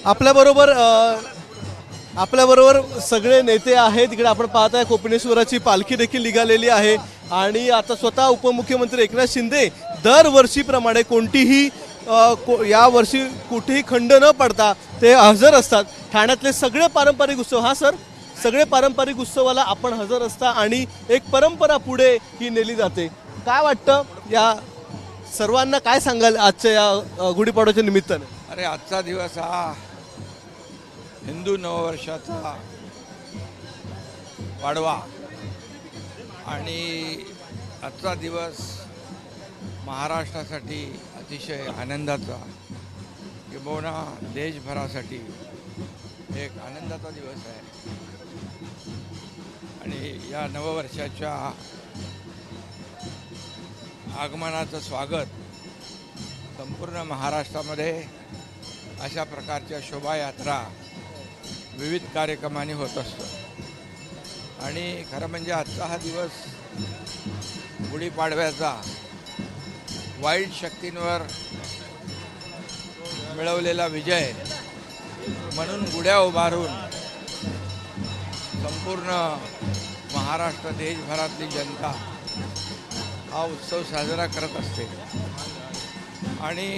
आपल्याबरोबर सगळे नेते आहेत। इकडे आपण पाहताय कोपिनेश्वराची पालखी देखील निघालेली आहे आणि आता स्वतः उपमुख्यमंत्री एकनाथ शिंदे दरवर्षीप्रमाणे कोणतीही या वर्षी कुठेही खंड न पडता ते हजर असतात। ठाण्यातले सगळे पारंपरिक उत्सव सगळे पारंपरिक उत्सवाला आपण हजर असता आणि एक परंपरा पुढे ही नेली जाते। काय वाटतं या सर्वांना काय सांगाल आजच्या या गुढीपाडव्याच्या निमित्ताने? अरे आजचा दिवस हा हिंदू नववर्षाचा पाडवा आणि आजचा दिवस महाराष्ट्रासाठी अतिशय आनंदाचा किंबहुना देशभरासाठी एक आनंदाचा दिवस आहे। आणि या नववर्षाच्या आगमनाचं स्वागत संपूर्ण महाराष्ट्रामध्ये अशा प्रकारच्या शोभायात्रा विविध कार्यक्रमांनी होत असतं। आणि खरं म्हणजे आजचा हा दिवस गुढीपाडव्याचा वाईट शक्तींवर मिळवलेला विजय म्हणून गुढ्या उभारून संपूर्ण महाराष्ट्र देशभरातली जनता हा उत्सव साजरा करत असते। आणि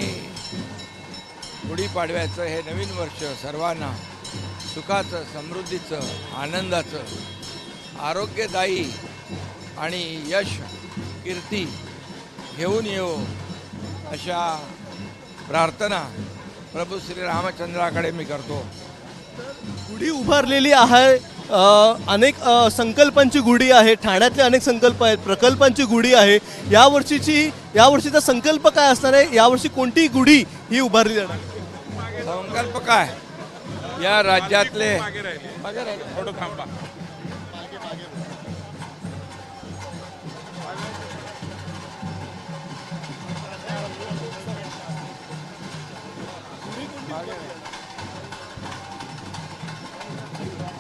गुढीपाडव्याचं हे नवीन वर्ष सर्वांना सुखाचं, समृद्धीचं, आनंदाचं, आरोग्यदायी आणि यश कीर्ती घेऊन येवो अशा प्रार्थना प्रभू श्री रामचंद्राकडे मी करतो। गुढी उभारलेली आहे, अनेक संकल्पांची गुढी आहे, ठाण्यातले अनेक संकल्प आहेत, प्रकल्पांची गुढी आहे। यावर्षीचा संकल्प काय असणार आहे? यावर्षी कोणती गुढी ही उभारली जाणार? संकल्प काय? या राज्यातले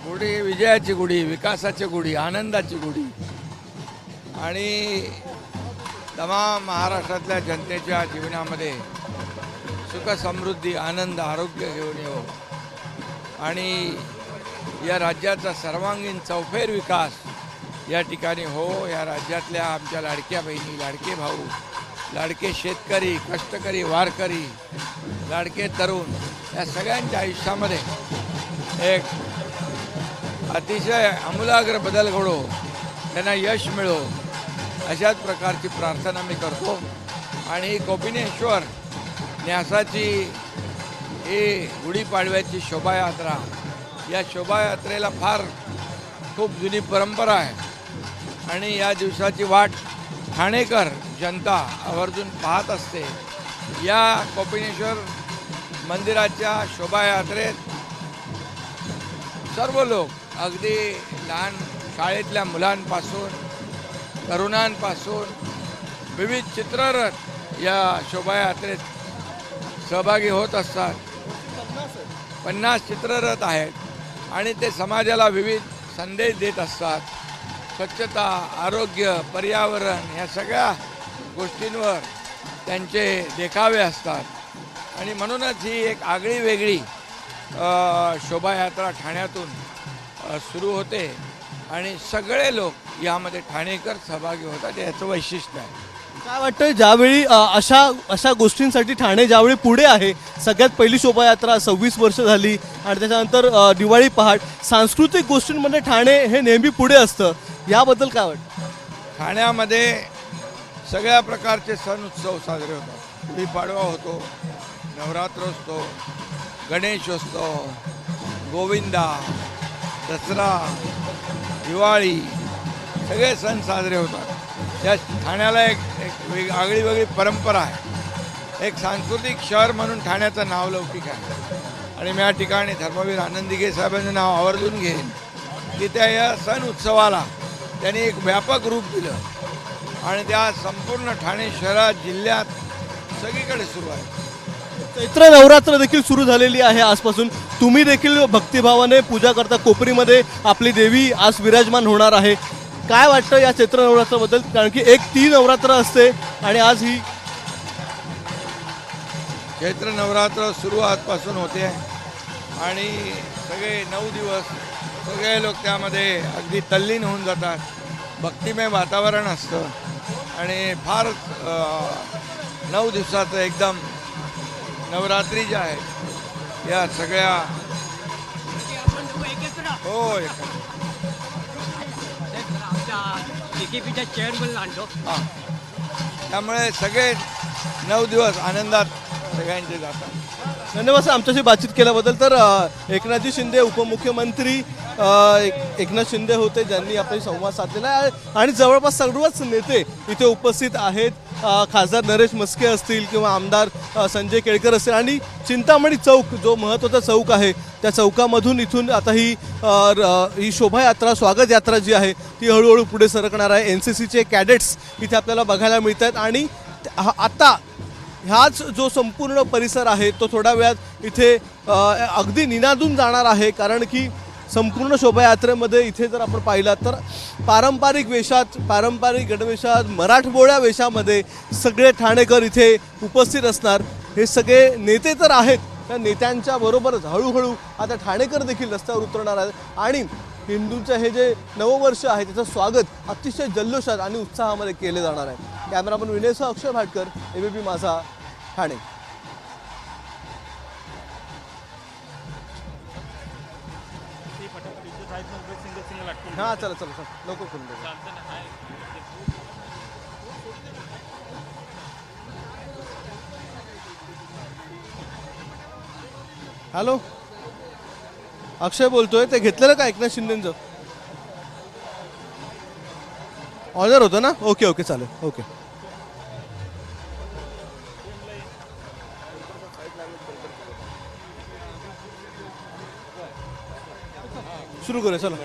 गुढी विजयाची गुढी, विकासाची गुढी, आनंदाची गुढी आणि तमाम महाराष्ट्रातल्या जनतेच्या जीवनामध्ये सुख, समृद्धी, आनंद, आरोग्य घेऊन येवो आणि या राज्याचा सर्वांगीण चौफेर विकास या ठिकाणी हो। या राज्यातल्या आमच्या लाडक्या बहिणी, लाडके भाऊ, लाडके शेतकरी, कष्टकरी, वारकरी, लाडके तरुण या सगळ्यांच्या आयुष्यामध्ये एक अतिशय आमूलाग्र बदल घडो, त्यांना यश मिळो अशाच प्रकारची प्रार्थना मी करतो। आणि कोपिनेश्वर न्यासाची ही गुढीपाडव्याची शोभायात्रा, या शोभायात्रेला फार खूप जुनी परंपरा आहे आणि या दिवसाची वाट ठाणेकर जनता आवर्जून पाहत असते। या कोपिनेश्वर मंदिराच्या शोभायात्रेत सर्व लोक, अगदी लहान शाळेतल्या मुलांपासून तरुणांपासून विविध चित्ररथ या शोभायात्रेत सहभागी होत असतात। 50 चित्ररथ आहेत आणि ते समाजाला विविध संदेश देत असतात। स्वच्छता, आरोग्य, पर्यावरण या सगळ्या गोष्टींवर त्यांचे देखावे असतात आणि म्हणूनच ही एक आगळी वेगळी शोभायात्रा ठाण्यातून सुरू होते आणि सगळे लोक यामध्ये ठाणेकर सहभागी होतात, याचं वैशिष्ट्य आहे। काय वाटतं ज्यावेळी अशा गोष्टींसाठी ठाणे ज्यावेळी पुढे आहे, सगळ्यात पहिली शोभायात्रा 26 वर्ष झाली आणि त्याच्यानंतर दिवाळी पहाट, सांस्कृतिक गोष्टींमध्ये ठाणे हे नेहमी पुढे असतं, याबद्दल काय वाटतं? ठाण्यामध्ये सगळ्या प्रकारचे सण उत्सव साजरे होतात। गुढीपाडवा होतो, नवरात्रोत्सव, गणेशोत्सव, गोविंदा, दसरा, दिवाळी सगळे सण साजरे होतात। या ठाण्याला एक आगळी वेगळी परंपरा आहे। एक सांस्कृतिक शहर म्हणून ठाण्याचं नाव लौकिक आहे आणि मी या ठिकाणी धर्मवीर आनंद दिघे साहेबांचं नाव आवर्जून घेईन की त्या या सण उत्सवाला त्यांनी एक व्यापक रूप दिलं आणि त्या संपूर्ण ठाणे शहरात, जिल्ह्यात सगळीकडे सुरू आहे। चैत्र नवरात्र देखील सुरू झालेली आहे आजपासून। तुम्ही देखील भक्तिभावाने पूजा करता, कोपरीमध्ये आपली देवी आज विराजमान होणार आहे। काय वाटतं या चैत्र नवरात्राबद्दल? कारण की एक 3 नवरात्र असते आणि आज ही चैत्र नवरात्र सुरू आजपासून होते आणि सगळे 9 दिवस सगळे लोक त्यामध्ये अगदी तल्लीन होऊन जातात. भक्तिमय वातावरण असतं आणि फार 9 दिवसाचं एकदम नवरात्री ज्या आहेत या सगळ्या हो हां त्यामुळे सगळे 9 दिवस आनंदात सगळ्यांचे जातात. धन्यवाद सर आमच्याशी बातचीत केल्याबद्दल. तर एकनाथजी शिंदे उपमुख्यमंत्री एकनाथ शिंदे होते ज्यांनी आपल्याशी संवाद साधलेला आहे आणि जवळपास सर्वच नेते इथे उपस्थित आहेत. खासदार नरेश म्हस्के असतील किंवा आमदार संजय केळकर असतील आणि चिंतामणी चौक जो महत्त्वाचा चौक आहे त्या चौकामधून इथून आता ही शोभायात्रा स्वागत यात्रा जी आहे ती हळूहळू पुढे सरकणार आहे. NCCचे कॅडेट्स इथे आपल्याला बघायला मिळत आहेत आणि आता ह्याच जो संपूर्ण परिसर आहे तो थोड्या वेळात इथे अगदी निनादून जाणार आहे. कारण की संपूर्ण शोभायात्रेमध्ये इथे जर आपण पाहिलात तर पारंपरिक वेशात पारंपरिक गणवेशात मराठमोळ्या वेशामध्ये सगळे ठाणेकर इथे उपस्थित असणार. हे सगळे नेते तर आहेत त्या नेत्यांच्या बरोबरच हळूहळू आता ठाणेकर देखील रस्त्यावर उतरणार आहेत आणि हिंदूंचं हे जे नववर्ष आहे त्याचं स्वागत अतिशय जल्लोषात आणि उत्साहामध्ये केले जाणार आहे. कॅमेरामन विनयसह अक्षय भाटकर ABP माझा ठाणे. हां चला चला चला लवकर करून द्या. हॅलो अक्षय बोलतोय. ते घेतलेलं का एकनाथ शिंदेचं ऑर्डर होतं ना? ओके ओके चालेल ओके. सुरू करूया चला.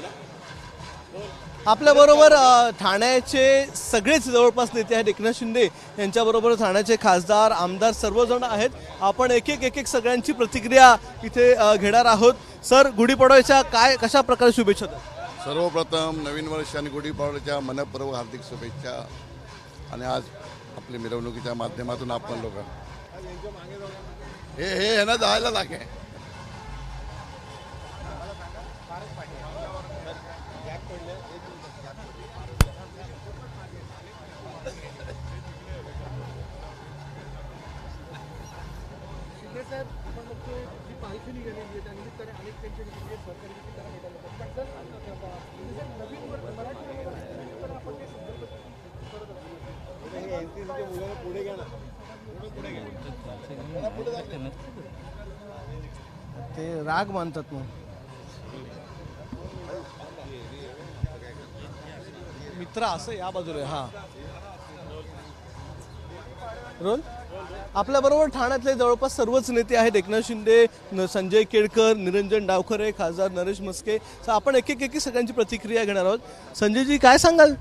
आपल्याबरोबर ठाण्याचे सगळेच जवळपास नेते आहेत. एकनाथ शिंदे यांच्याबरोबर ठाण्याचे खासदार आमदार सर्वजण आहेत. आपण एक एक सगळ्यांची प्रतिक्रिया इथे घेणार आहोत. सर गुढीपाडव्याच्या कशा प्रकारे शुभेच्छा द्या? सर्वप्रथम नवीन वर्ष आणि गुढीपाडव्याच्या मनपूर्वक हार्दिक शुभेच्छा. आणि आज आपल्या मिरवणुकीच्या माध्यमातून आपण लोक हे ना जायला लागे ते राग मानतात मग मित्र असं या बाजूला. हा रोल आपल्याबरोबर ठाण्यातले जवळपास सर्वच नेते आहेत. एकनाथ शिंदे संजय केळकर निरंजन डावखरे खासदार नरेश म्हस्के. आपण एक एक सगळ्यांची प्रतिक्रिया घेणार आहोत. संजयजी काय सांगाल?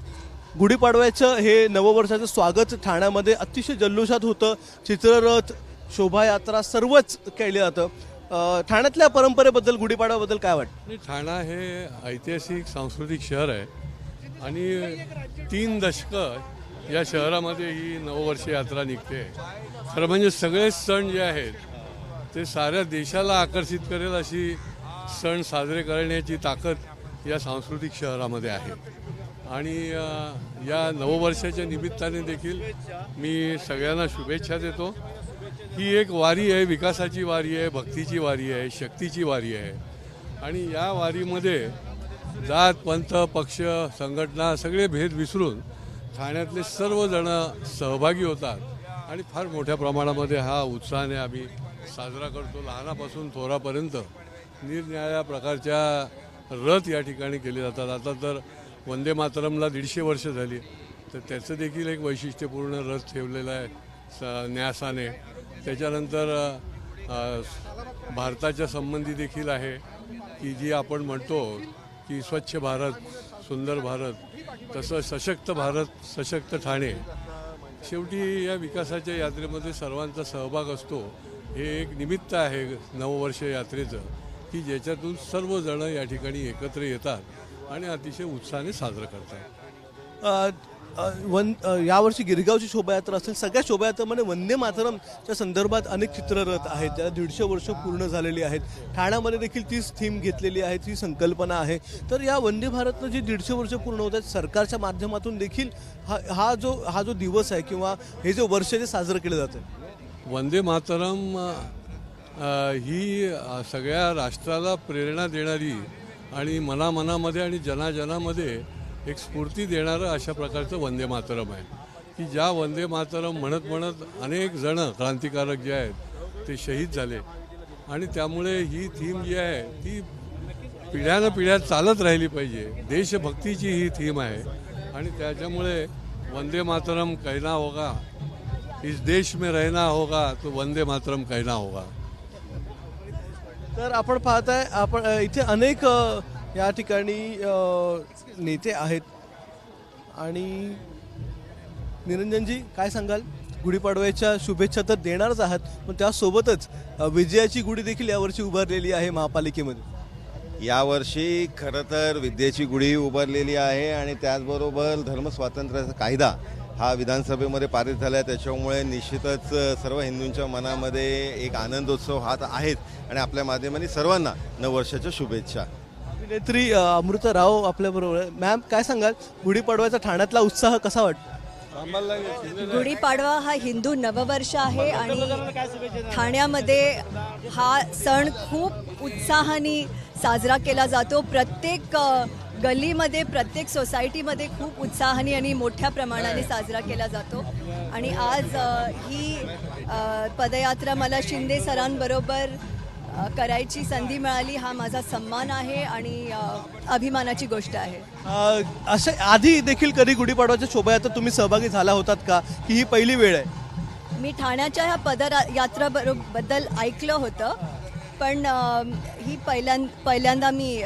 गुढीपाडव्याचं हे नववर्षाचं स्वागत ठाण्यामध्ये अतिशय जल्लोषात होतं. चित्ररथ शोभायात्रा सर्वच केलं जातं. ठाण्यातल्या परंपरेबद्दल गुढीपाडव्याबद्दल काय वाटतं? ठाणा हे ऐतिहासिक सांस्कृतिक शहर आहे आणि 3 दशकं या शहरामध्ये ही नववर्ष यात्रा निघते. खरं म्हणजे सगळेच सण जे आहेत ते साऱ्या देशाला आकर्षित करेल अशी सण साजरे करण्याची ताकद या सांस्कृतिक शहरामध्ये आहे. आणि या नववर्षाच्या निमित्ताने देखील मी सगळ्यांना शुभेच्छा देतो. ही एक वारी आहे, विकासाची वारी आहे, भक्तीची वारी आहे, शक्तीची वारी आहे. आणि या वारीमध्ये जात पंथ पक्ष संघटना सगळे भेद विसरून ठाण्यातले सर्वजण सहभागी होतात आणि फार मोठ्या प्रमाणामध्ये हा उत्साहाने आम्ही साजरा करतो. लहानापासून थोरापर्यंत निरनिराळ्या प्रकारच्या रथ या ठिकाणी केले जातात. आता तर वंदे मातरमला 150 वर्ष झाली तर त्याचं देखील एक वैशिष्ट्यपूर्ण रथ ठेवलेलं आहे न्यासाने. त्याच्यानंतर भारताच्या संबंधी देखील आहे की जी आपण म्हणतो की स्वच्छ भारत सुंदर भारत, तसं सशक्त भारत सशक्त ठाणे. शेवटी या विकासाच्या यात्रेमध्ये सर्वांचा सहभाग असतो. हे एक निमित्त आहे नववर्ष यात्रेचं की ज्याच्यातून सर्वजण या ठिकाणी एकत्र येतात आणि अतिशय उत्साहाने साजरं करतात. यावर्षी गिरगावची शोभायात्रा असेल, सगळ्या शोभायात्रामध्ये वंदे मातरमच्या संदर्भात अनेक चित्ररथ आहेत, ज्याला 150 वर्ष पूर्ण झालेली आहेत. ठाण्यामध्ये देखील तीच थीम घेतलेली आहे, ती संकल्पना आहे. तर या वंदे भारतनं जी 150 वर्ष पूर्ण होत आहेत, सरकारच्या माध्यमातून देखील हा जो दिवस आहे किंवा हे जे वर्ष जे साजरं केलं जातं. वंदे मातरम ही सगळ्या राष्ट्राला प्रेरणा देणारी आणि मनामनामध्ये आणि जनाजनामध्ये एक स्फूर्ती देणारं अशा प्रकारचं वंदे मातरम आहे की ज्या वंदे मातरम म्हणत म्हणत अनेक जण क्रांतिकारक जे आहेत ते शहीद झाले आणि त्यामुळे ही थीम जी आहे ती पिढ्यानपिढ्या चालत राहिली पाहिजे. देशभक्तीची ही थीम आहे आणि त्याच्यामुळे वंदे मातरम कहना होगा, इस देश में रहना होगा तो वंदे मातरम कहना होगा. तर आपण पाहताय, आपण इथे अनेक या ठिकाणी नेते आहेत. आणि निरंजनजी काय सांगाल? गुढीपाडव्याच्या शुभेच्छा तर देणारच आहात, पण त्यासोबतच विजयाची गुढी देखील यावर्षी उभारलेली आहे महापालिकेमध्ये. यावर्षी खरं तर विद्येची गुढी उभारलेली आहे आणि त्याचबरोबर धर्मस्वातंत्र्याचा कायदा हा विधानसभेमध्ये पारित झाला आहे. त्याच्यामुळे निश्चितच सर्व हिंदूंच्या मनामध्ये एक आनंदोत्सव हा आहेच आणि आपल्या माध्यमाने सर्वांना नववर्षाच्या शुभेच्छा. अभिनेत्री अमृता राव आपल्याबरोबर आहे. मॅम काय सांगाल, गुढीपाडव्याचा ठाण्यातला उत्साह कसा वाटतो? गुढीपाडवा हा हिंदू नववर्ष आहे आणि ठाण्यामध्ये हा सण खूप उत्साहाने साजरा केला जातो. प्रत्येक गल्लीमध्ये, प्रत्येक सोसायटीमध्ये खूप उत्साहाने आणि मोठ्या प्रमाणाने साजरा केला जातो. आणि आज ही पदयात्रा मला शिंदे सरांबरोबर करायची संधी मिळाली. हा माझा सन्मान आहे आणि अभिमानाची गोष्ट आहे. अशा आधी देखील कधी गुढीपाडव्याच्या शोभायात्रेत तुम्ही सहभागी झाला होतात का, की ही पहिली वेळ आहे? मी ठाण्याच्या ह्या पदयात्राबद्दल ऐकलं होतं, पण ही पहिल्यांदा मी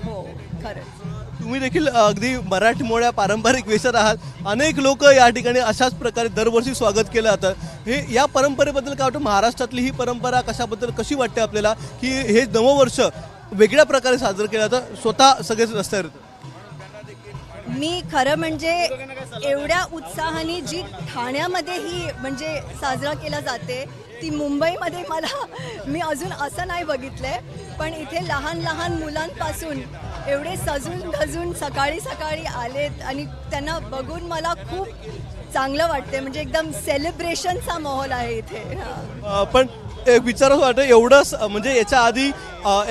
हो खरंच. तुम्ही देखील अगदी मराठमोळ्या पारंपरिक वेशात आहात. अनेक लोक या ठिकाणी अशाच प्रकारे दरवर्षी स्वागत केलं जातं. हे या परंपरेबद्दल काय वाटतं? महाराष्ट्रातली ही परंपरा कशी वाटते आपल्याला, की हे नववर्ष वेगळ्या प्रकारे साजरं केलं जातं, स्वतः सगळेच रस्त्यावर येतात? मी खरं म्हणजे एवढ्या उत्साहाने जी ठाण्यामध्ये ही म्हणजे साजरा केला जाते ती मुंबईमध्ये मी अजून असं नाही बघितलंय. पण इथे लहान लहान मुलांपासून एवढे सजून धजून सकाळी सकाळी आलेत आणि त्यांना बघून मला खूप चांगलं वाटते. म्हणजे एकदम सेलिब्रेशनचा माहोल आहे इथे. पण एक विचारच वाटतं, एवढंच म्हणजे याच्या आधी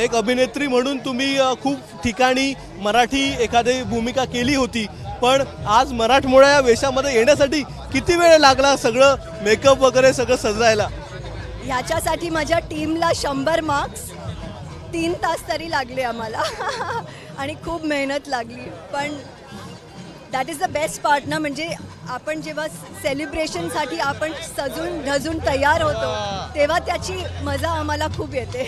एक अभिनेत्री म्हणून तुम्ही खूप ठिकाणी मराठी एखादी भूमिका केली होती, पण आज मराठमोळ्या या वेशामध्ये येण्यासाठी किती वेळ लागला सगळं मेकअप वगैरे सगळं सजवायला? ह्याच्यासाठी माझ्या टीमला 100 मार्क्स, 3 तास तरी लागले आम्हाला आणि खूप मेहनत लागली. पण that is the best part ना. म्हणजे आपण जेव्हा सेलिब्रेशनसाठी आपण सजून धजून तयार होतो तेव्हा त्याची मजा आम्हाला खूप येते.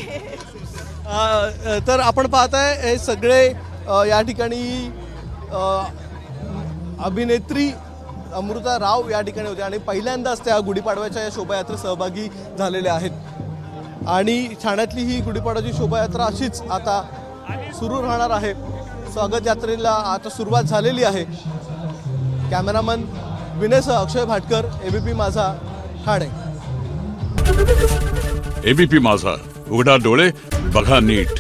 तर आपण पाहताय हे सगळे या ठिकाणी अभिनेत्री अमृता राव या ठिकाणी होते आणि पहिल्यांदाच त्या गुढीपाडव्याच्या या शोभायात्रेत सहभागी झालेल्या आहेत. आणि ठाण्यातली ही गुढीपाडव्याची शोभायात्रा अशीच आता सुरू राहणार आहे. स्वागत यात्रेला आता सुरुवात झालेली आहे. कॅमेरामन विनयसह अक्षय भाटकर, एबीपी माझा, ठाणे. एबीपी माझा, उघडा डोळे बघा नीट.